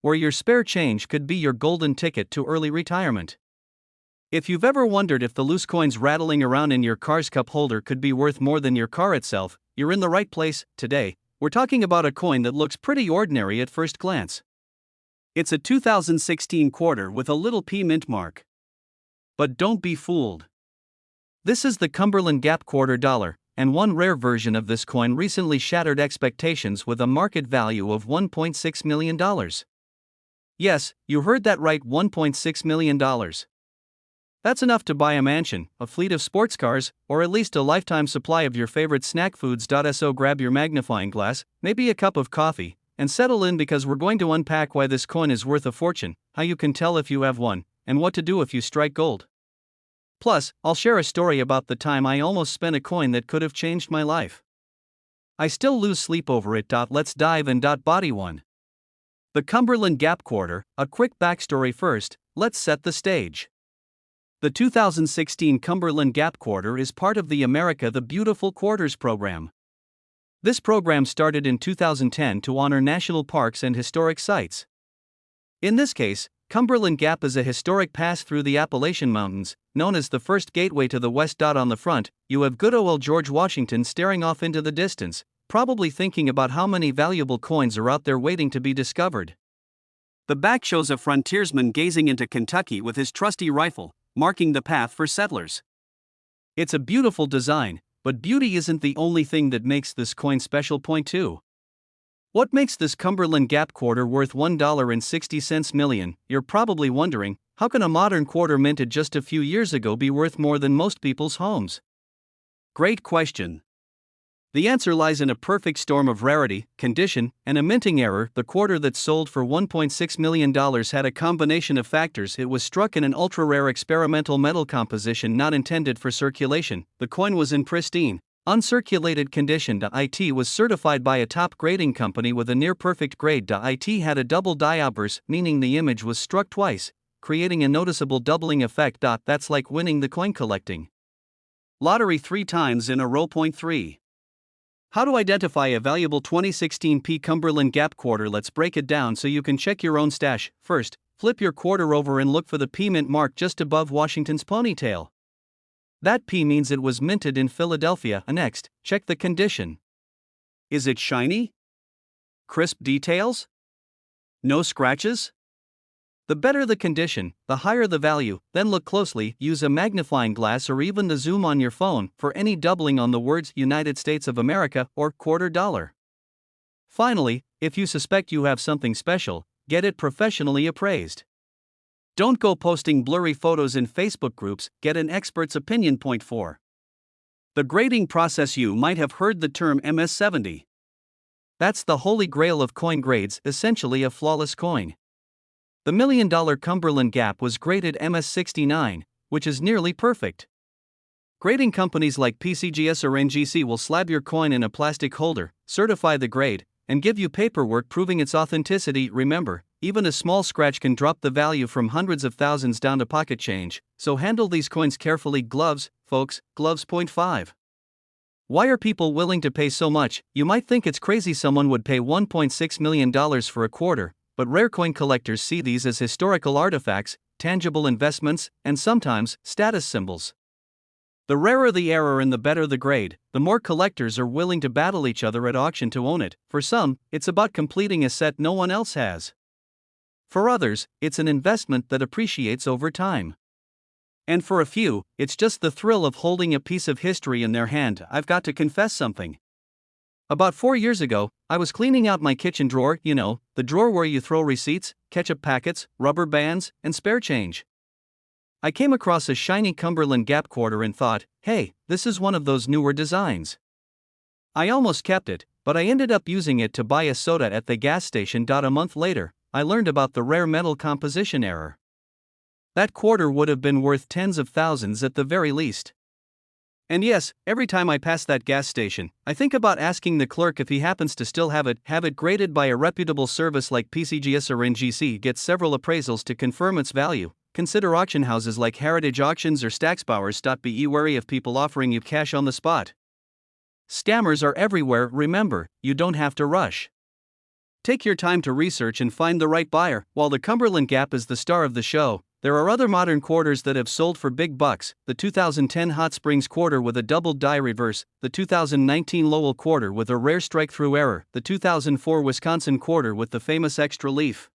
where your spare change could be your golden ticket to early retirement. If you've ever wondered if the loose coins rattling around in your car's cup holder could be worth more than your car itself, you're in the right place. Today, we're talking about a coin that looks pretty ordinary at first glance. It's a 2016 quarter with a little P mint mark. But don't be fooled. This is the Cumberland Gap quarter dollar, and one rare version of this coin recently shattered expectations with a market value of $1.6 million. Yes, you heard that right, $1.6 million. That's enough to buy a mansion, a fleet of sports cars, or at least a lifetime supply of your favorite snack foods. So grab your magnifying glass, maybe a cup of coffee, and settle in because we're going to unpack why this coin is worth a fortune, how you can tell if you have one, and what to do if you strike gold. Plus, I'll share a story about the time I almost spent a coin that could have changed my life. I still lose sleep over it. Let's dive in. Body 1. The Cumberland Gap quarter. A quick backstory first, let's set the stage. The 2016 Cumberland Gap quarter is part of the America the Beautiful Quarters program. This program started in 2010 to honor national parks and historic sites. In this case, Cumberland Gap is a historic pass through the Appalachian Mountains, known as the first gateway to the West. On the front, you have good old George Washington staring off into the distance, probably thinking about how many valuable coins are out there waiting to be discovered. The back shows a frontiersman gazing into Kentucky with his trusty rifle, marking the path for settlers. It's a beautiful design, but beauty isn't the only thing that makes this coin special. Point 2. What makes this Cumberland Gap quarter worth $1.60 million? You're probably wondering, how can a modern quarter minted just a few years ago be worth more than most people's homes? Great question. The answer lies in a perfect storm of rarity, condition, and a minting error. The quarter that sold for $1.6 million had a combination of factors. It was struck in an ultra-rare experimental metal composition not intended for circulation. The coin was in pristine, uncirculated condition. It was certified by a top grading company with a near-perfect grade. It had a double die obverse, meaning the image was struck twice, creating a noticeable doubling effect. That's like winning the coin collecting lottery 3 times in a row. Point 3. How to identify a valuable 2016 Cumberland Gap quarter? Let's break it down so you can check your own stash. First, flip your quarter over and look for the P mint mark just above Washington's ponytail. That P means it was minted in Philadelphia. Next, check the condition. Is it shiny? Crisp details? No scratches? The better the condition, the higher the value. Then look closely, use a magnifying glass or even the zoom on your phone for any doubling on the words United States of America or quarter dollar. Finally, if you suspect you have something special, get it professionally appraised. Don't go posting blurry photos in Facebook groups, get an expert's opinion. Point 4. The grading process. You might have heard the term MS-70. That's the holy grail of coin grades, essentially a flawless coin. The $1 million Cumberland Gap was graded MS-69, which is nearly perfect. Grading companies like PCGS or NGC will slab your coin in a plastic holder, certify the grade, and give you paperwork proving its authenticity. Remember, even a small scratch can drop the value from hundreds of thousands down to pocket change, so handle these coins carefully. Gloves, folks, gloves. Point 5. Why are people willing to pay so much? You might think it's crazy someone would pay $1.6 million for a quarter, but rare coin collectors see these as historical artifacts, tangible investments, and sometimes status symbols. The rarer the error and the better the grade, the more collectors are willing to battle each other at auction to own it. For some, it's about completing a set no one else has. For others, it's an investment that appreciates over time. And for a few, it's just the thrill of holding a piece of history in their hand. I've got to confess something. About 4 years ago, I was cleaning out my kitchen drawer, the drawer where you throw receipts, ketchup packets, rubber bands, and spare change. I came across a shiny Cumberland Gap quarter and thought, hey, this is one of those newer designs. I almost kept it, but I ended up using it to buy a soda at the gas station. A month later, I learned about the rare metal composition error. That quarter would have been worth tens of thousands at the very least. And yes, every time I pass that gas station, I think about asking the clerk if he happens to still have it graded by a reputable service like PCGS or NGC. Get several appraisals to confirm its value. Consider auction houses like Heritage Auctions or Stacksbowers. Be wary of people offering you cash on the spot. Scammers are everywhere. Remember, you don't have to rush. Take your time to research and find the right buyer. While the Cumberland Gap is the star of the show, there are other modern quarters that have sold for big bucks: the 2010 Hot Springs Quarter with a double die reverse, the 2019 Lowell Quarter with a rare strike-through error, the 2004 Wisconsin Quarter with the famous extra leaf.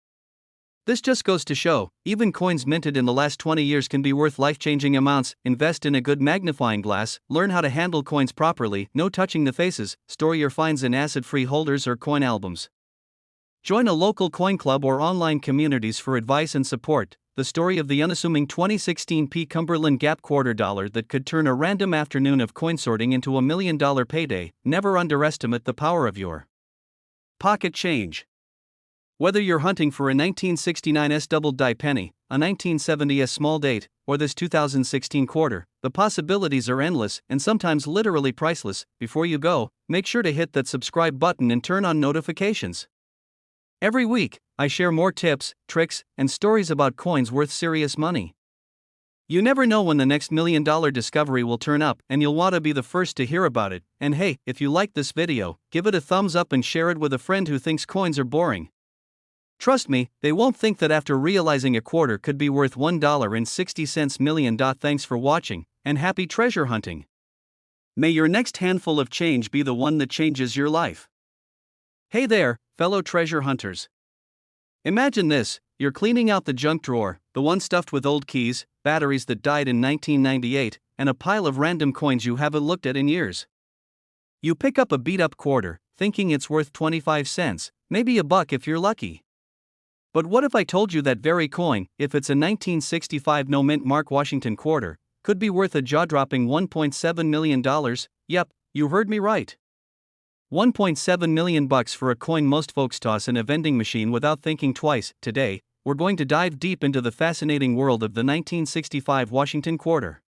This just goes to show, even coins minted in the last 20 years can be worth life-changing amounts. Invest in a good magnifying glass, learn how to handle coins properly, no touching the faces, store your finds in acid-free holders or coin albums. Join a local coin club or online communities for advice and support. The story of the unassuming 2016 Cumberland Gap quarter dollar that could turn a random afternoon of coin sorting into a $1 million payday. Never underestimate the power of your pocket change. Whether you're hunting for a 1969's double die penny, a 1970's small date, or this 2016 quarter, the possibilities are endless and sometimes literally priceless. Before you go, make sure to hit that subscribe button and turn on notifications. Every week, I share more tips, tricks, and stories about coins worth serious money. You never know when the next $1 million discovery will turn up, and you'll want to be the first to hear about it. And hey, if you like this video, give it a thumbs up and share it with a friend who thinks coins are boring. Trust me, they won't think that after realizing a quarter could be worth $1.60 million. Thanks for watching, and happy treasure hunting. May your next handful of change be the one that changes your life. Hey there, fellow treasure hunters. Imagine this: you're cleaning out the junk drawer, the one stuffed with old keys, batteries that died in 1998, and a pile of random coins you haven't looked at in years. You pick up a beat-up quarter, thinking it's worth 25 cents, maybe $1 if you're lucky. But what if I told you that very coin, if it's a 1965 no-mint Mark Washington quarter, could be worth a jaw-dropping $1.7 million? Yep, you heard me right. $1.7 million for a coin most folks toss in a vending machine without thinking twice. Today, we're going to dive deep into the fascinating world of the 1965 Washington quarter.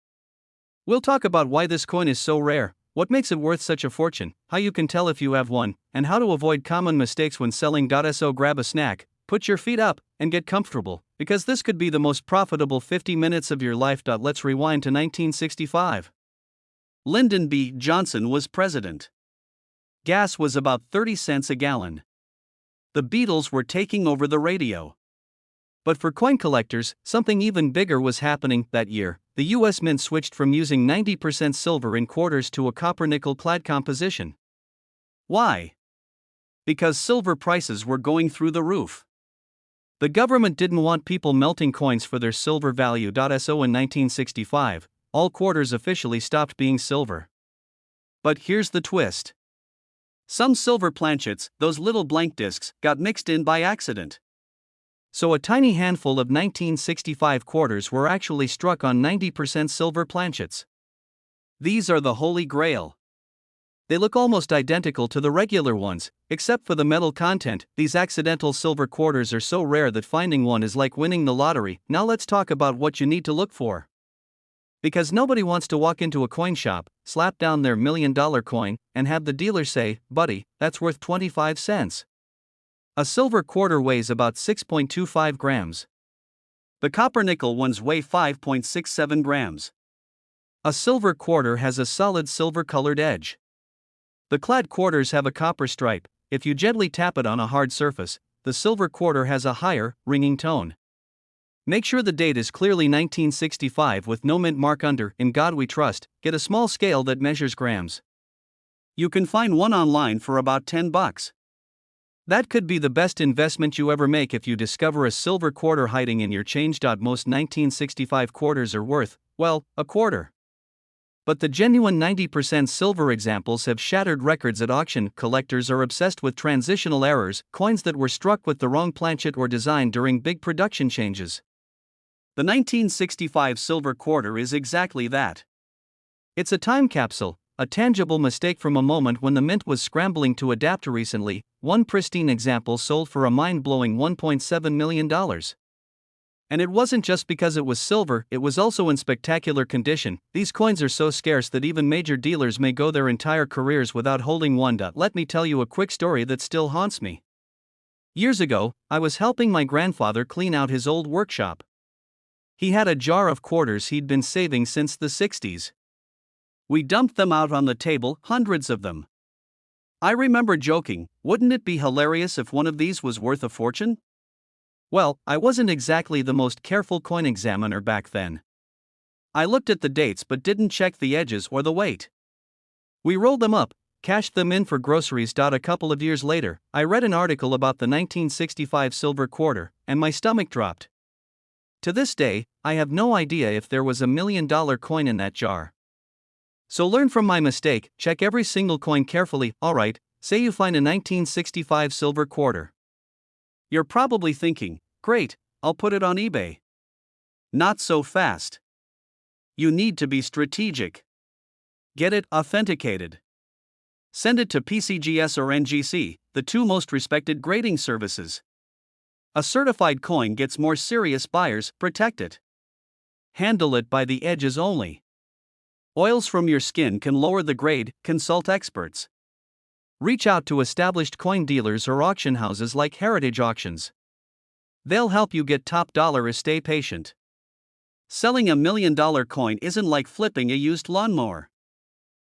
We'll talk about why this coin is so rare, what makes it worth such a fortune, how you can tell if you have one, and how to avoid common mistakes when selling. So grab a snack, put your feet up, and get comfortable, because this could be the most profitable 50 minutes of your life. Let's rewind to 1965. Lyndon B. Johnson was president. Gas was about 30 cents a gallon. The Beatles were taking over the radio. But for coin collectors, something even bigger was happening. That year, the U.S. Mint switched from using 90% silver in quarters to a copper-nickel clad composition. Why? Because silver prices were going through the roof. The government didn't want people melting coins for their silver value. So in 1965, all quarters officially stopped being silver. But here's the twist. Some silver planchets, those little blank discs, got mixed in by accident. So a tiny handful of 1965 quarters were actually struck on 90% silver planchets. These are the Holy Grail. They look almost identical to the regular ones, except for the metal content. These accidental silver quarters are so rare that finding one is like winning the lottery. Now let's talk about what you need to look for. Because nobody wants to walk into a coin shop, slap down their $1 million coin, and have the dealer say, "Buddy, that's worth 25 cents. A silver quarter weighs about 6.25 grams. The copper-nickel ones weigh 5.67 grams. A silver quarter has a solid silver-colored edge. The clad quarters have a copper stripe. If you gently tap it on a hard surface, the silver quarter has a higher, ringing tone. Make sure the date is clearly 1965 with no mint mark under. In God we trust. Get a small scale that measures grams. You can find one online for about $10. That could be the best investment you ever make if you discover a silver quarter hiding in your change. Most 1965 quarters are worth, well, a quarter. But the genuine 90% silver examples have shattered records at auction. Collectors are obsessed with transitional errors, coins that were struck with the wrong planchet or design during big production changes. The 1965 silver quarter is exactly that. It's a time capsule, a tangible mistake from a moment when the mint was scrambling to adapt. Recently, one pristine example sold for a mind-blowing $1.7 million. And it wasn't just because it was silver, it was also in spectacular condition. These coins are so scarce that even major dealers may go their entire careers without holding one. Let me tell you a quick story that still haunts me. Years ago, I was helping my grandfather clean out his old workshop. He had a jar of quarters he'd been saving since the 60s. We dumped them out on the table, hundreds of them. I remember joking, wouldn't it be hilarious if one of these was worth a fortune? Well, I wasn't exactly the most careful coin examiner back then. I looked at the dates but didn't check the edges or the weight. We rolled them up, cashed them in for groceries. A couple of years later, I read an article about the 1965 silver quarter, and my stomach dropped. To this day, I have no idea if there was $1 million coin in that jar. So learn from my mistake, check every single coin carefully. Alright, say you find a 1965 silver quarter. You're probably thinking, great, I'll put it on eBay. Not so fast. You need to be strategic. Get it authenticated. Send it to PCGS or NGC, the two most respected grading services. A certified coin gets more serious buyers. Protect it. Handle it by the edges only. Oils from your skin can lower the grade. Consult experts. Reach out to established coin dealers or auction houses like Heritage Auctions. They'll help you get top dollar. Stay patient. Selling $1 million coin isn't like flipping a used lawnmower.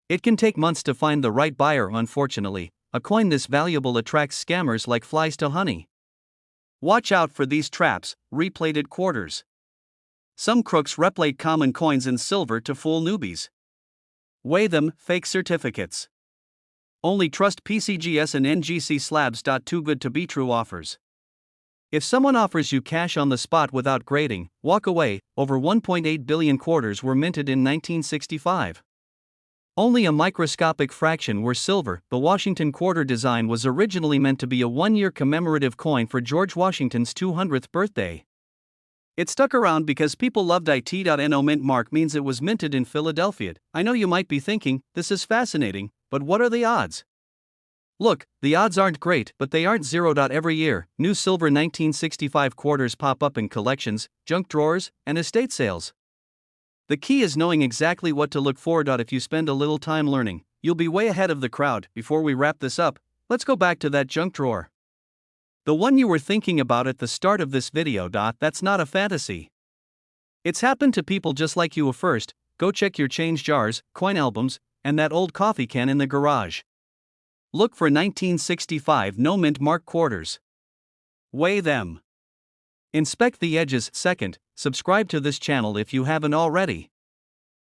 It can take months to find the right buyer. Unfortunately, a coin this valuable attracts scammers like flies to honey. Watch out for these traps. Replated quarters. Some crooks replate common coins in silver to fool newbies. Weigh them. Fake certificates. Only trust PCGS and NGC slabs. Too good to be true offers. If someone offers you cash on the spot without grading, walk away. Over 1.8 billion quarters were minted in 1965. Only a microscopic fraction were silver. The Washington quarter design was originally meant to be a one-year commemorative coin for George Washington's 200th birthday. It stuck around because people loved it. No mint mark means it was minted in Philadelphia. I know you might be thinking, this is fascinating, but what are the odds? Look, the odds aren't great, but they aren't zero. Every year, new silver 1965 quarters pop up in collections, junk drawers, and estate sales. The key is knowing exactly what to look for. If you spend a little time learning, you'll be way ahead of the crowd. Before we wrap this up, let's go back to that junk drawer. The one you were thinking about at the start of this video. That's not a fantasy. It's happened to people just like you. First, go check your change jars, coin albums, and that old coffee can in the garage. Look for 1965 no mint mark quarters. Weigh them. Inspect the edges. Second, subscribe to this channel if you haven't already.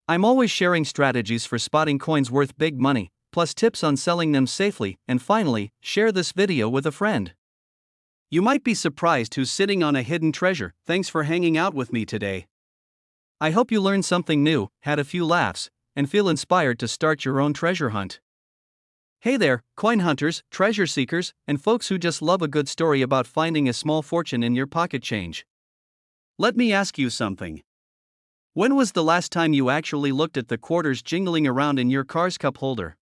I'm always sharing strategies for spotting coins worth big money, plus tips on selling them safely. And finally, share this video with a friend. You might be surprised who's sitting on a hidden treasure. Thanks for hanging out with me today. I hope you learned something new, had a few laughs, and feel inspired to start your own treasure hunt. Hey there, coin hunters, treasure seekers, and folks who just love a good story about finding a small fortune in your pocket change. Let me ask you something. When was the last time you actually looked at the quarters jingling around in your car's cup holder?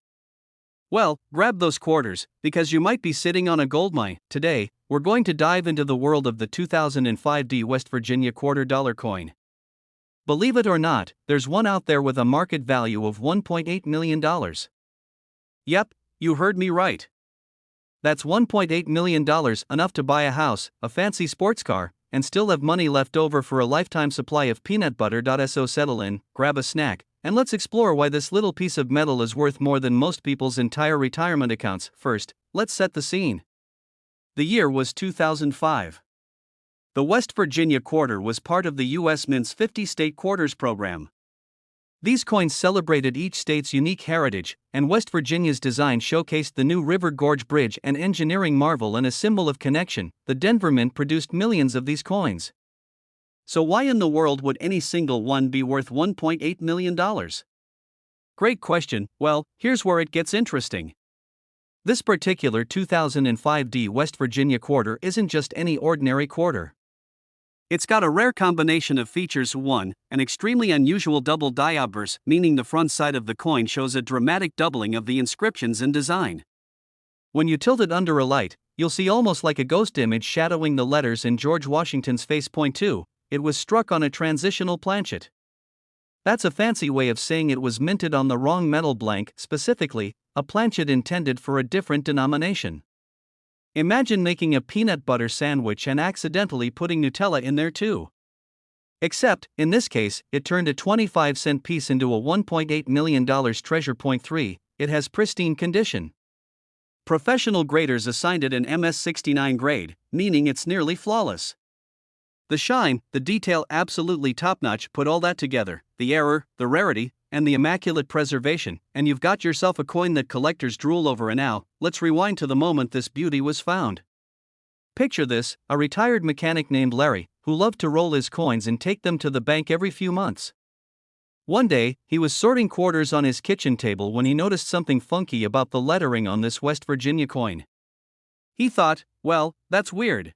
Well, grab those quarters, because you might be sitting on a goldmine. Today, we're going to dive into the world of the 2005 West Virginia $quarter coin. Believe it or not, there's one out there with a market value of $1.8 million. Yep, you heard me right. That's $1.8 million, enough to buy a house, a fancy sports car, and still have money left over for a lifetime supply of peanut butter. So settle in, grab a snack, and let's explore why this little piece of metal is worth more than most people's entire retirement accounts. First, let's set the scene. The year was 2005. The West Virginia quarter was part of the U.S. Mint's 50-state quarters program. These coins celebrated each state's unique heritage, and West Virginia's design showcased the new River Gorge Bridge, an engineering marvel and a symbol of connection. The Denver Mint produced millions of these coins. So why in the world would any single one be worth $1.8 million? Great question. Well, here's where it gets interesting. This particular 2005 West Virginia quarter isn't just any ordinary quarter. It's got a rare combination of features. 1, an extremely unusual double die obverse, meaning the front side of the coin shows a dramatic doubling of the inscriptions and design. When you tilt it under a light, you'll see almost like a ghost image shadowing the letters in George Washington's face. 2, it was struck on a transitional planchet. That's a fancy way of saying it was minted on the wrong metal blank, specifically, a planchet intended for a different denomination. Imagine making a peanut butter sandwich and accidentally putting Nutella in there too. Except, in this case, it turned a 25-cent piece into a $1.8 million treasure. 3, it has pristine condition. Professional graders assigned it an MS-69 grade, meaning it's nearly flawless. The shine, the detail absolutely top-notch. Put all that together, the error, the rarity, and the immaculate preservation, and you've got yourself a coin that collectors drool over. And now, let's rewind to the moment this beauty was found. Picture this, a retired mechanic named Larry, who loved to roll his coins and take them to the bank every few months. One day, he was sorting quarters on his kitchen table when he noticed something funky about the lettering on this West Virginia coin. He thought, well, that's weird.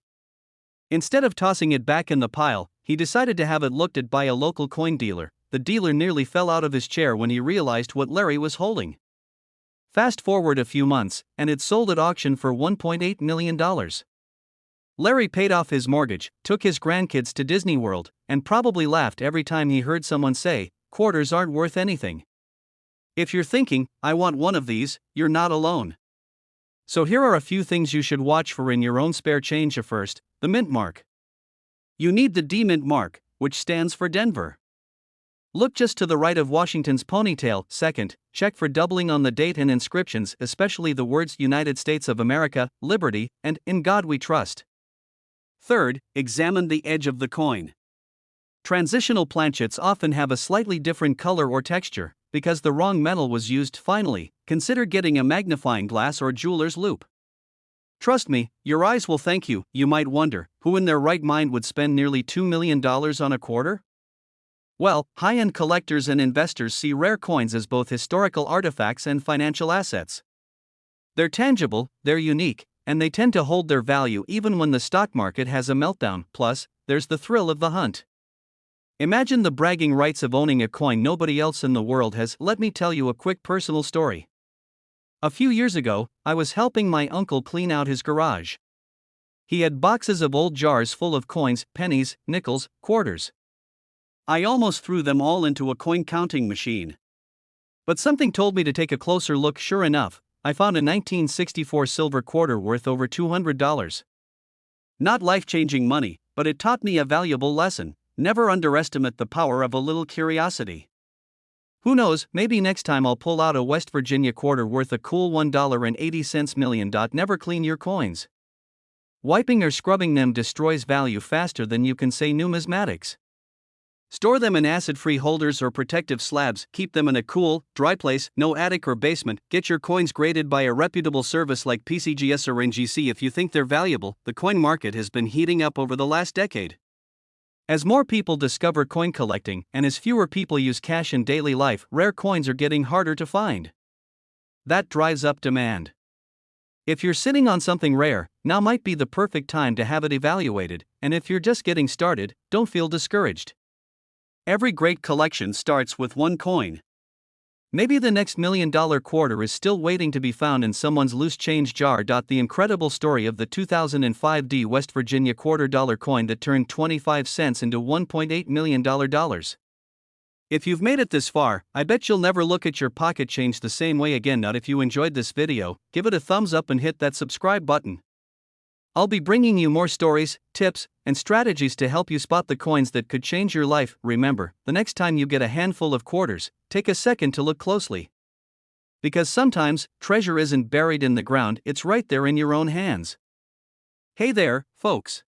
Instead of tossing it back in the pile, he decided to have it looked at by a local coin dealer. The dealer nearly fell out of his chair when he realized what Larry was holding. Fast forward a few months, and it sold at auction for $1.8 million. Larry paid off his mortgage, took his grandkids to Disney World, and probably laughed every time he heard someone say, "Quarters aren't worth anything." If you're thinking, "I want one of these," you're not alone. So here are a few things you should watch for in your own spare change. First, the mint mark. You need the D mint mark, which stands for Denver. Look just to the right of Washington's ponytail. Second, check for doubling on the date and inscriptions, especially the words United States of America, Liberty, and In God We Trust. Third, examine the edge of the coin. Transitional planchets often have a slightly different color or texture, because the wrong metal was used. Finally, consider getting a magnifying glass or jeweler's loupe. Trust me, your eyes will thank you. You might wonder, who in their right mind would spend nearly $2 million on a quarter? Well, high-end collectors and investors see rare coins as both historical artifacts and financial assets. They're tangible, they're unique, and they tend to hold their value even when the stock market has a meltdown. Plus, there's the thrill of the hunt. Imagine the bragging rights of owning a coin nobody else in the world has. Let me tell you a quick personal story. A few years ago, I was helping my uncle clean out his garage. He had boxes of old jars full of coins, pennies, nickels, quarters. I almost threw them all into a coin counting machine. But something told me to take a closer look. Sure enough, I found a 1964 silver quarter worth over $200. Not life-changing money, but it taught me a valuable lesson: never underestimate the power of a little curiosity. Who knows, maybe next time I'll pull out a West Virginia quarter worth a cool $1.80 million. Never clean your coins. Wiping or scrubbing them destroys value faster than you can say numismatics. Store them in acid-free holders or protective slabs. Keep them in a cool, dry place, no attic or basement. Get your coins graded by a reputable service like PCGS or NGC if you think they're valuable. The coin market has been heating up over the last decade. As more people discover coin collecting, and as fewer people use cash in daily life, rare coins are getting harder to find. That drives up demand. If you're sitting on something rare, now might be the perfect time to have it evaluated, and if you're just getting started, don't feel discouraged. Every great collection starts with one coin. Maybe the next $1 million quarter is still waiting to be found in someone's loose change jar. The incredible story of the 2005 West Virginia $quarter coin that turned 25 cents into $1.8 million. If you've made it this far, I bet you'll never look at your pocket change the same way again. Not if you enjoyed this video, give it a thumbs up and hit that subscribe button. I'll be bringing you more stories, tips, and strategies to help you spot the coins that could change your life. Remember, the next time you get a handful of quarters, take a second to look closely. Because sometimes, treasure isn't buried in the ground, it's right there in your own hands. Hey there, folks.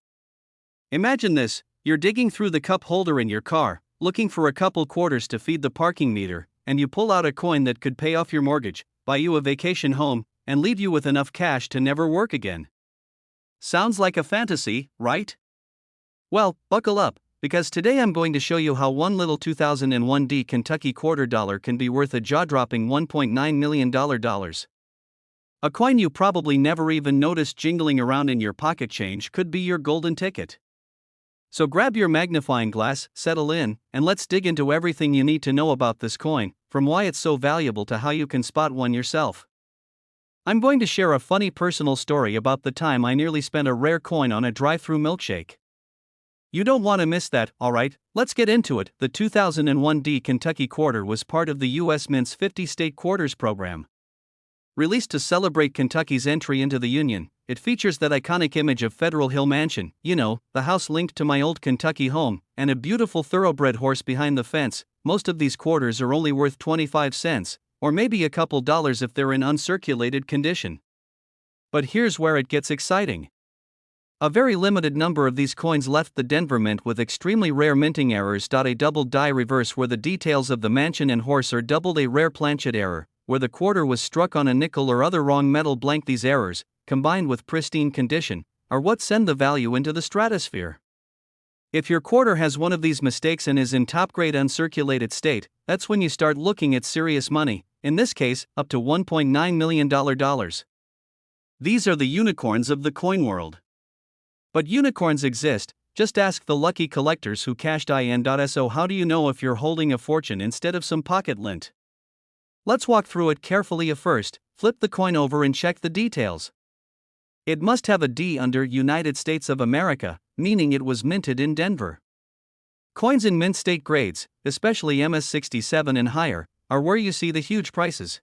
Imagine this: you're digging through the cup holder in your car, looking for a couple quarters to feed the parking meter, and you pull out a coin that could pay off your mortgage, buy you a vacation home, and leave you with enough cash to never work again. Sounds like a fantasy, right? Well, buckle up, because today I'm going to show you how one little 2001 Kentucky quarter dollar can be worth a jaw-dropping $1.9 million. A coin you probably never even noticed jingling around in your pocket change could be your golden ticket. So grab your magnifying glass, settle in, and let's dig into everything you need to know about this coin, from why it's so valuable to how you can spot one yourself. I'm going to share a funny personal story about the time I nearly spent a rare coin on a drive-through milkshake. You don't want to miss that. Alright, let's get into it. The 2001 Kentucky quarter was part of the U.S. Mint's 50-state quarters program. Released to celebrate Kentucky's entry into the Union, it features that iconic image of Federal Hill Mansion, you know, the house linked to my old Kentucky home, and a beautiful thoroughbred horse behind the fence. Most of these quarters are only worth 25 cents, or maybe a couple dollars if they're in uncirculated condition. But here's where it gets exciting. A very limited number of these coins left the Denver Mint with extremely rare minting errors. A double die reverse where the details of the mansion and horse are doubled. A rare planchet error, where the quarter was struck on a nickel or other wrong metal. Blank. These errors, combined with pristine condition, are what send the value into the stratosphere. If your quarter has one of these mistakes and is in top-grade uncirculated state, that's when you start looking at serious money, in this case, up to $1.9 million. These are the unicorns of the coin world. But unicorns exist, just ask the lucky collectors who cashed in. So how do you know if you're holding a fortune instead of some pocket lint? Let's walk through it carefully. First, flip the coin over and check the details. It must have a D under United States of America, meaning it was minted in Denver. Coins in mint state grades, especially MS67 and higher, are where you see the huge prices.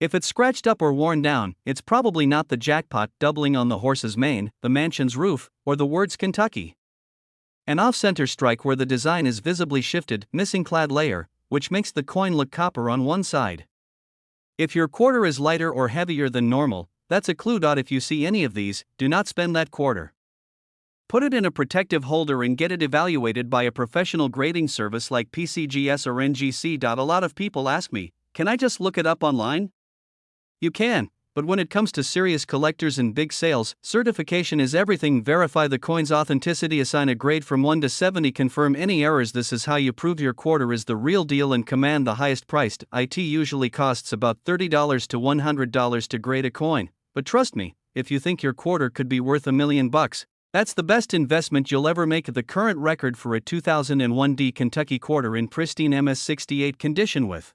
If it's scratched up or worn down, it's probably not the jackpot doubling on the horse's mane, the mansion's roof, or the words Kentucky. An off-center strike where the design is visibly shifted, missing clad layer, which makes the coin look copper on one side. If your quarter is lighter or heavier than normal, that's a clue. If you see any of these, do not spend that quarter. Put it in a protective holder and get it evaluated by a professional grading service like PCGS or NGC. A lot of people ask me, can I just look it up online? You can, but when it comes to serious collectors and big sales, certification is everything. Verify the coin's authenticity, assign a grade from 1 to 70, confirm any errors. This is how you prove your quarter is the real deal and command the highest priced. It usually costs about $30 to $100 to grade a coin, but trust me, if you think your quarter could be worth $1 million, that's the best investment you'll ever make. The current record for a 2001 D Kentucky quarter in pristine MS68 condition with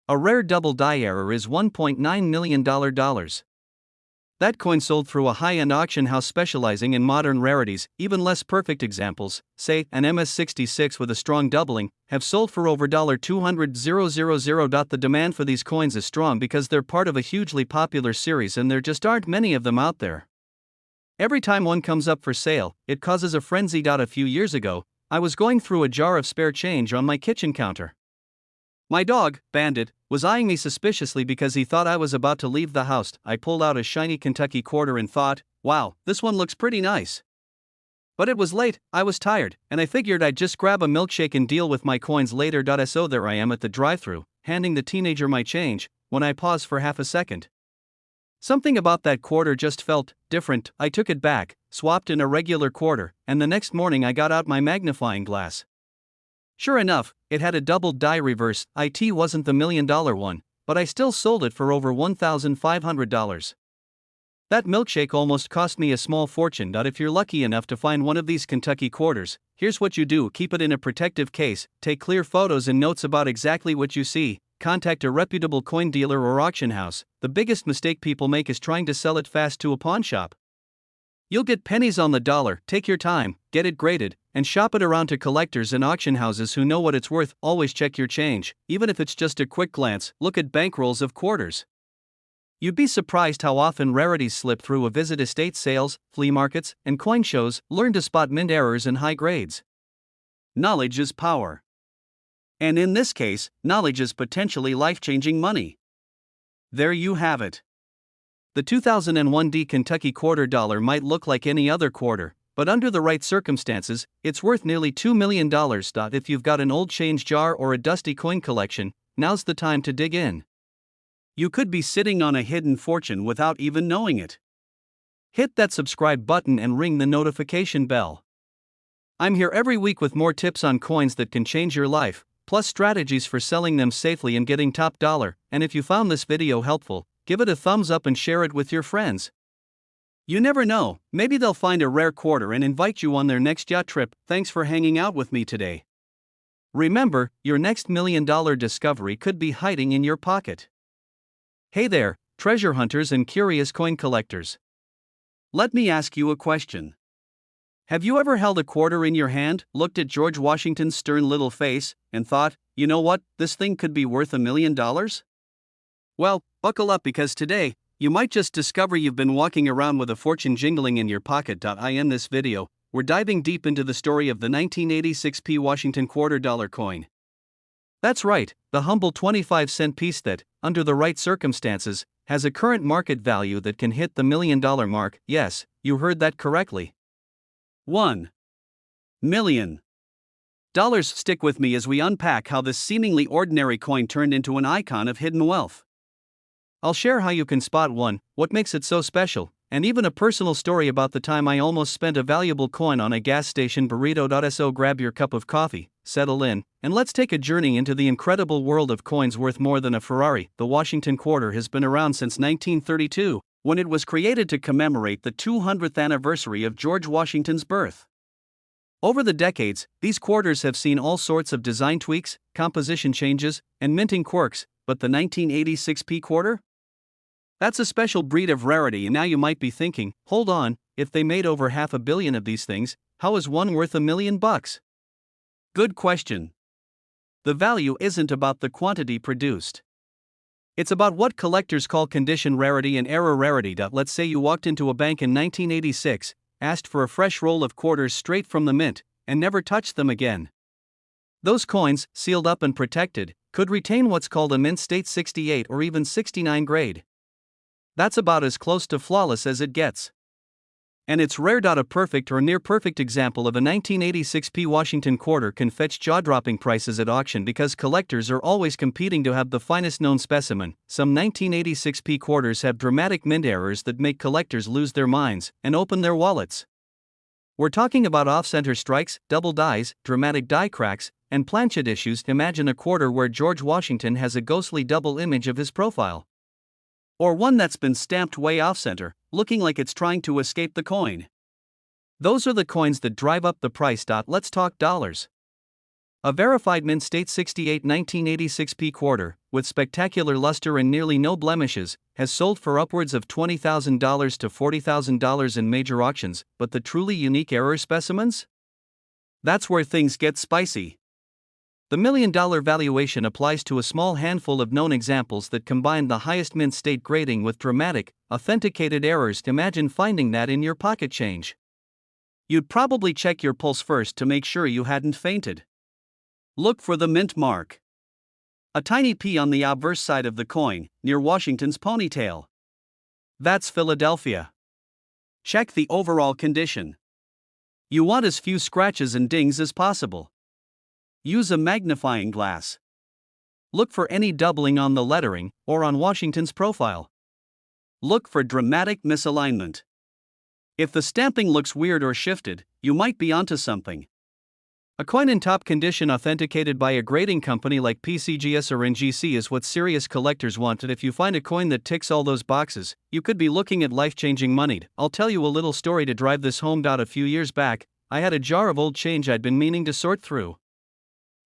a rare double die error is $1.9 million. That coin sold through a high-end auction house specializing in modern rarities. Even less perfect examples, say an MS66 with a strong doubling, have sold for over $200,000. The demand for these coins is strong because they're part of a hugely popular series and there just aren't many of them out there. Every time one comes up for sale, it causes a frenzy. A few years ago, I was going through a jar of spare change on my kitchen counter. My dog, Bandit, was eyeing me suspiciously because he thought I was about to leave the house. I pulled out a shiny Kentucky quarter and thought, wow, this one looks pretty nice. But it was late, I was tired, and I figured I'd just grab a milkshake and deal with my coins later. So there I am at the drive-thru, handing the teenager my change, when I paused for half a second. Something about that quarter just felt different. I took it back, swapped in a regular quarter, and the next morning I got out my magnifying glass. Sure enough, it had a double die reverse. It wasn't the $1 million one, but I still sold it for over $1,500. That milkshake almost cost me a small fortune. If you're lucky enough to find one of these Kentucky quarters, here's what you do: keep it in a protective case, take clear photos and notes about exactly what you see, contact a reputable coin dealer or auction house. The biggest mistake people make is trying to sell it fast to a pawn shop. You'll get pennies on the dollar. Take your time, get it graded, and shop it around to collectors and auction houses who know what it's worth. Always check your change, even if it's just a quick glance. Look at bankrolls of quarters. You'd be surprised how often rarities slip through. Visit estate sales, flea markets, and coin shows. Learn to spot mint errors and high grades. Knowledge is power. And in this case, knowledge is potentially life-changing money. There you have it. The 2001 D Kentucky quarter dollar might look like any other quarter, but under the right circumstances, it's worth nearly $2 million. If you've got an old change jar or a dusty coin collection, now's the time to dig in. You could be sitting on a hidden fortune without even knowing it. Hit that subscribe button and ring the notification bell. I'm here every week with more tips on coins that can change your life, plus strategies for selling them safely and getting top dollar. And if you found this video helpful, give it a thumbs up and share it with your friends. You never know, maybe they'll find a rare quarter and invite you on their next yacht trip. Thanks for hanging out with me today. Remember, your next $1 million discovery could be hiding in your pocket. Hey there, treasure hunters and curious coin collectors. Let me ask you a question. Have you ever held a quarter in your hand, looked at George Washington's stern little face, and thought, you know what, this thing could be worth $1 million? Well, buckle up because today, you might just discover you've been walking around with a fortune jingling in your pocket. In this video, we're diving deep into the story of the 1986 P. Washington quarter dollar coin. That's right, the humble 25-cent piece that, under the right circumstances, has a current market value that can hit the $1 million mark. Yes, you heard that correctly. 1 million dollars. Stick with me as we unpack how this seemingly ordinary coin turned into an icon of hidden wealth. I'll share how you can spot one, what makes it so special, and even a personal story about the time I almost spent a valuable coin on a gas station burrito. So grab your cup of coffee, settle in, and let's take a journey into the incredible world of coins worth more than a Ferrari. The Washington Quarter has been around since 1932, when it was created to commemorate the 200th anniversary of George Washington's birth. Over the decades, these quarters have seen all sorts of design tweaks, composition changes, and minting quirks, but the 1986p quarter? That's a special breed of rarity. And now you might be thinking, hold on, if they made over 500 million of these things, how is one worth $1 million? Good question. The value isn't about the quantity produced. It's about what collectors call condition rarity and era rarity. Let's say you walked into a bank in 1986, asked for a fresh roll of quarters straight from the mint, and never touched them again. Those coins, sealed up and protected, could retain what's called a mint state 68 or even 69 grade. That's about as close to flawless as it gets. And it's rare. A perfect or near perfect example of a 1986p Washington quarter can fetch jaw-dropping prices at auction because collectors are always competing to have the finest known specimen. Some 1986p quarters have dramatic mint errors that make collectors lose their minds and open their wallets. We're talking about off-center strikes, double dies, dramatic die cracks, and planchet issues. Imagine a quarter where George Washington has a ghostly double image of his profile. Or one that's been stamped way off-center, looking like it's trying to escape the coin. Those are the coins that drive up the price. Let's talk dollars. A verified mint state 68 1986p quarter, with spectacular luster and nearly no blemishes, has sold for upwards of $20,000 to $40,000 in major auctions, but the truly unique error specimens? That's where things get spicy. The $1 million valuation applies to a small handful of known examples that combine the highest mint state grading with dramatic, authenticated errors. Imagine finding that in your pocket change. You'd probably check your pulse first to make sure you hadn't fainted. Look for the mint mark. A tiny P on the obverse side of the coin, near Washington's ponytail. That's Philadelphia. Check the overall condition. You want as few scratches and dings as possible. Use a magnifying glass. Look for any doubling on the lettering or on Washington's profile. Look for dramatic misalignment. If the stamping looks weird or shifted, you might be onto something. A coin in top condition authenticated by a grading company like PCGS or NGC is what serious collectors want. And if you find a coin that ticks all those boxes, you could be looking at life-changing money. I'll tell you a little story to drive this home. A few years back, I had a jar of old change I'd been meaning to sort through.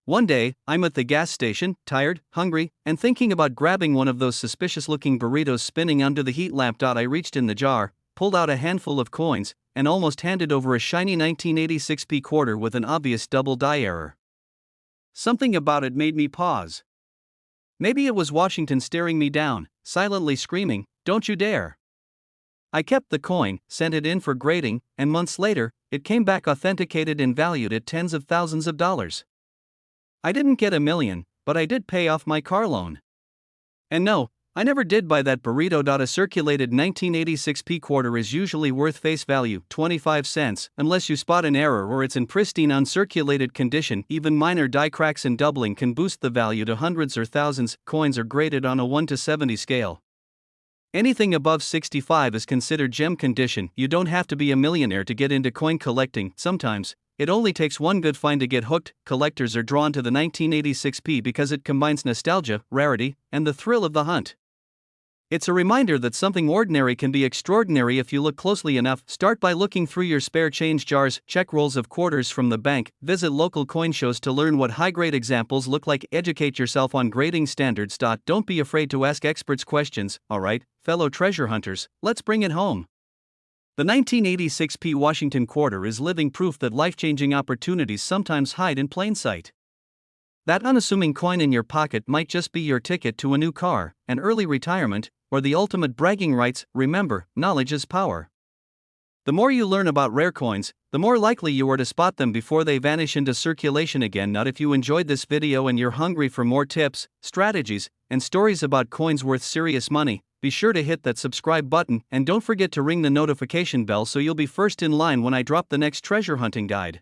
One day, I'm at the gas station, tired, hungry, and thinking about grabbing one of those suspicious-looking burritos spinning under the heat lamp. I reached in the jar, pulled out a handful of coins, and almost handed over a shiny 1986p quarter with an obvious double die error. Something about it made me pause. Maybe it was Washington staring me down, silently screaming, "Don't you dare!" I kept the coin, sent it in for grading, and months later, it came back authenticated and valued at tens of thousands of dollars. I didn't get $1 million, but I did pay off my car loan. And no, I never did buy that burrito. A circulated 1986p quarter is usually worth face value, 25 cents, unless you spot an error or it's in pristine uncirculated condition. Even minor die cracks and doubling can boost the value to hundreds or thousands. Coins are graded on a 1 to 70 scale. Anything above 65 is considered gem condition. You don't have to be a millionaire to get into coin collecting. Sometimes, it only takes one good find to get hooked. Collectors are drawn to the 1986p because it combines nostalgia, rarity, and the thrill of the hunt. It's a reminder that something ordinary can be extraordinary if you look closely enough. Start by looking through your spare change jars, check rolls of quarters from the bank, visit local coin shows to learn what high-grade examples look like, educate yourself on grading standards. Don't be afraid to ask experts questions. Alright, fellow treasure hunters, let's bring it home. The 1986p Washington Quarter is living proof that life-changing opportunities sometimes hide in plain sight. That unassuming coin in your pocket might just be your ticket to a new car, an early retirement, or the ultimate bragging rights. Remember, knowledge is power. The more you learn about rare coins, the more likely you are to spot them before they vanish into circulation again. If you enjoyed this video and you're hungry for more tips, strategies, and stories about coins worth serious money, be sure to hit that subscribe button and don't forget to ring the notification bell so you'll be first in line when I drop the next treasure hunting guide.